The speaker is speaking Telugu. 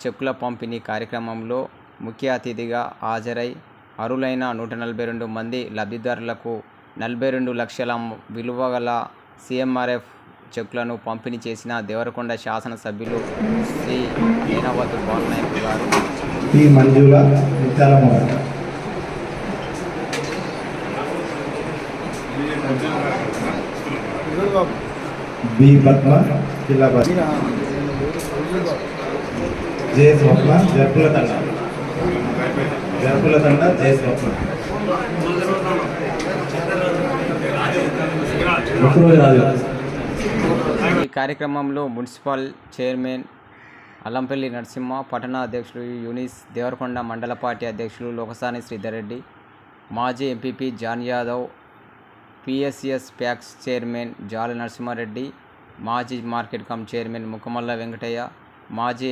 చెక్కుల పంపిణీ కార్యక్రమంలో ముఖ్య అతిథిగా హాజరై అర్హులైన 142 మంది లబ్ధిదారులకు 42 లక్షల విలువగల సీఎంఆర్ఎఫ్ చెక్కులను పంపిణీ చేసిన దేవరకొండ శాసనసభ్యులు శ్రీ ఏనవతు బాలనాయక్ గారు. ఈ మంజుల బి పద్మ జిల్లాబాద్ జే స్వప్న జర్పుల తండ జే స్వప్న. ఈ కార్యక్రమంలో మున్సిపల్ చైర్మన్ అల్లంపల్లి నరసింహ, పట్టణ అధ్యక్షులు యూనిస్, దేవరకొండ మండల పార్టీ అధ్యక్షులు లోకసాని శ్రీధర్ రెడ్డి, మాజీ MPP John Yadav, PSCS PACS chairman Jala Narasimhareddy, మాజీ market cum chairman Mukhamalla Venkataiah, మాజీ